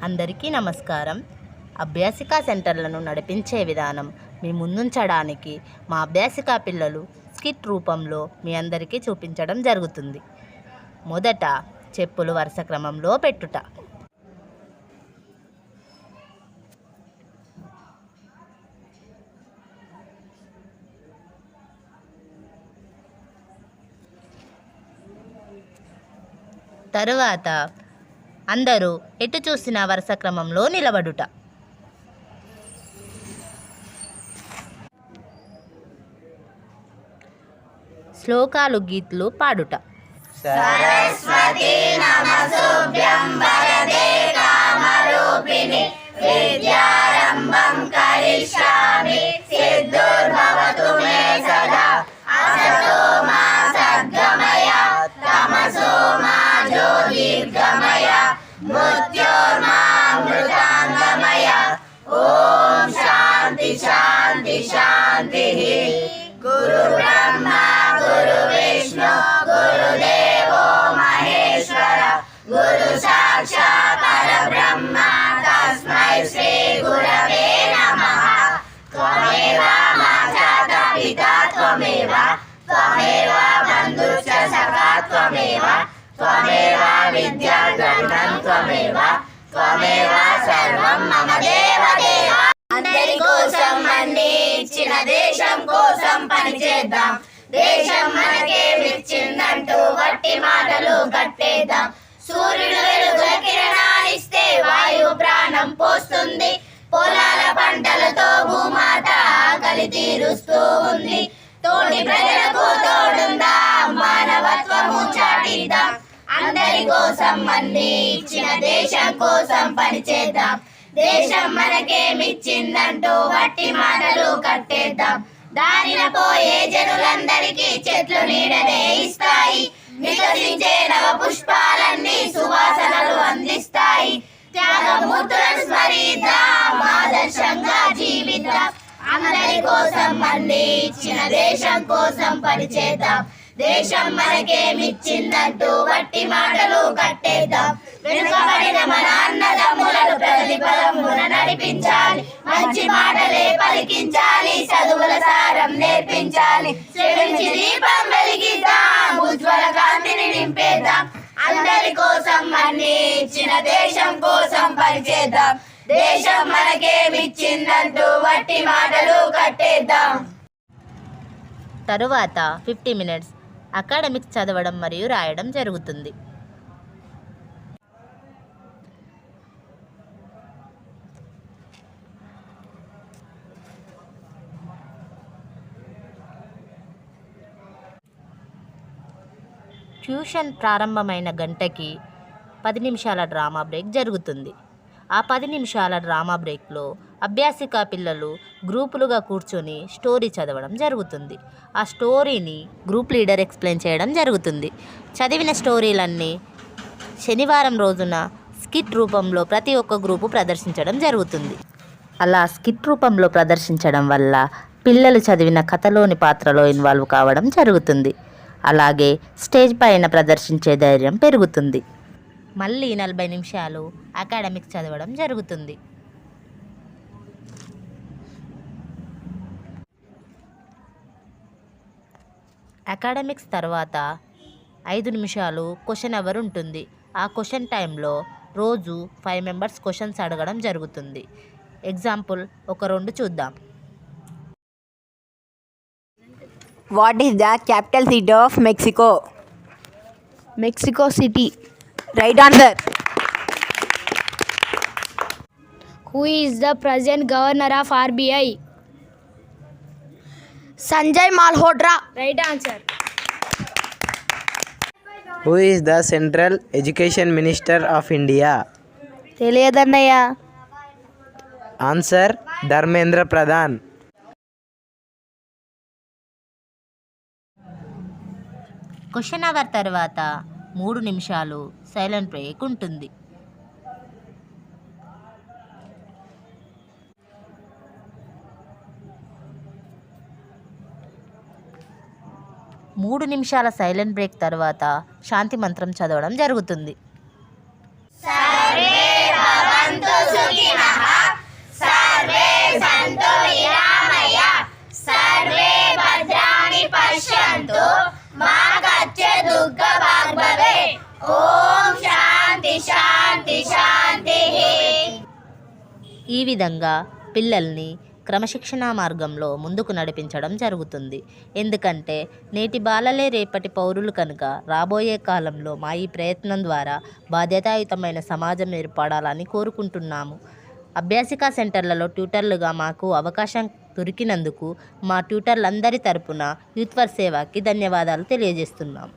అందరికీ నమస్కారం. అభ్యాసిక సెంటర్లను నడిపించే విధానం మీ ముందుంచడానికి మా అభ్యాసిక పిల్లలు స్కిట్ రూపంలో మీ అందరికీ చూపించడం జరుగుతుంది. మొదట చెప్పులు వరుస క్రమంలో పెట్టుట. తరువాత అందరూ ఎటు చూసిన వరుస క్రమంలో నిలబడుట. శ్లోకాలు గీతులు పాడుట. సరస్వతి నమస్తుభ్యం వరదే కామరూపిణి విద్యారంభం కరిష్యామి సిద్ధుర్భవతు మే సదా అసతో మా సద్గమయ తమసో మా జ్యోతిర్గమయ మృత్యోర్మా అమృతాంగమయ. ఓం శాంతి శాంతి శాంతి. గురు బ్రహ్మ గురు విష్ణు గురుదేవో మహేశ్వర గురు సాక్షాత్ పరబ్రహ్మ తస్మై శ్రీ గురవే నమః. త్వమేవ మాతా పితా త్వమేవ త్వమేవ బంధుశ్చ సఖా త్వమేవ త్వమేవ విద్యా ద్రవిణం త్వమేవ త్వమేవ సర్వం మమ దేవదేవ. అందరి కోసం అన్ని ఇచ్చిన దేశం కోసం పనిచేద్దాం. దేశం మనకే ఇచ్చిందంటూ వట్టి మాటలు కట్టేద్దాం. సూర్యుడు వెలుగుల కిరణాలిస్తే వాయు ప్రాణం పోస్తుంది. పొలాల పంటలతో భూమాత ఆకలి తీరుస్తూ ఉంది. తోటి ప్రజలకు తోడుందా మానవత్వము చాటిద్దాం. అందరి కోసం అన్ని ఇచ్చిన దేశం కోసం పనిచేద్దాం. దేశం మనకేమిచ్చిందంటూ వట్టి మాటలు కట్టేద్దాం. దారిన పోయే జనులందరికీ చెట్లు నీడనే ఇస్తాయి. వికసించే నవ పుష్పాలన్నీ సువాసనలు అందిస్తాయి. త్యాగమూర్తులను స్మరిద్దాం, ఆదర్శంగా జీవిద్దాం. అందరి కోసం అన్ని ఇచ్చిన దేశం కోసం పనిచేద్దాం. దేశం మనకేమిచ్చిందంటూ వట్టి మాటలు కట్టేద్దాం. వెనుకబడిన మన అన్నదమ్ములను ప్రతిఫలమున నడిపించాలి. మంచి మాటలే పలికించాలి. చదువుల సారం నేర్పించాలి. శ్రమించి దీపం వెలిగిద్దాం, ఉజ్వల కాంతిని నింపేద్దాం. అందరి కోసం అన్ని ఇచ్చిన దేశం కోసం పనిచేద్దాం. దేశం మనకేమిచ్చిందంటూ వట్టి మాటలు కట్టేద్దాం. తరువాత 50 minutes అకాడమిక్స్ చదవడం మరియు రాయడం జరుగుతుంది. ట్యూషన్ ప్రారంభమైన గంటకి 10 నిమిషాల డ్రామా బ్రేక్ జరుగుతుంది. ఆ 10 నిమిషాల డ్రామా బ్రేక్లో అభ్యాసిక పిల్లలు గ్రూపులుగా కూర్చొని స్టోరీ చదవడం జరుగుతుంది. ఆ స్టోరీని గ్రూప్ లీడర్ ఎక్స్ప్లెయిన్ చేయడం జరుగుతుంది. చదివిన స్టోరీలన్నీ శనివారం రోజున స్కిట్ రూపంలో ప్రతి ఒక్క గ్రూపు ప్రదర్శించడం జరుగుతుంది. అలా స్కిట్ రూపంలో ప్రదర్శించడం వల్ల పిల్లలు చదివిన కథలోని పాత్రలో ఇన్వాల్వ్ కావడం జరుగుతుంది. అలాగే స్టేజ్ పైన ప్రదర్శించే ధైర్యం పెరుగుతుంది. మళ్ళీ 40 నిమిషాలు అకాడమిక్స్ చదవడం జరుగుతుంది. అకాడమిక్స్ తర్వాత 5 నిమిషాలు క్వశ్చన్ అవర్ ఉంటుంది. ఆ క్వశ్చన్ టైంలో రోజు 5 మెంబర్స్ క్వశ్చన్స్ అడగడం జరుగుతుంది. ఎగ్జాంపుల్ ఒక 2 చూద్దాం. What is the capital city of Mexico? Mexico City. Right answer. Who is the present governor of RBI? Sanjay Malhotra. Right answer. Who is the Central Education Minister of India? తెలియదన్నయ్య. Answer Dharmendra Pradhan. Question hour తర్వాత 3 నిమిషాలు silent break ఉంటుంది. మూడు నిమిషాల silent break తర్వాత శాంతి మంత్రం చదవడం జరుగుతుంది. సర్వే భవంతు ఈ విధంగా పిల్లల్ని క్రమశిక్షణా మార్గంలో ముందుకు నడిపించడం జరుగుతుంది. ఎందుకంటే నేటి బాలలే రేపటి పౌరులు కనుక రాబోయే కాలంలో మా ఈ ప్రయత్నం ద్వారా బాధ్యతాయుతమైన సమాజం ఏర్పడాలని కోరుకుంటున్నాము. అభ్యాసిక సెంటర్లలో ట్యూటర్లుగా మాకు అవకాశం దొరికినందుకు మా ట్యూటర్లందరి తరపున యూత్ ఫర్ సేవాకి ధన్యవాదాలు తెలియజేస్తున్నాం.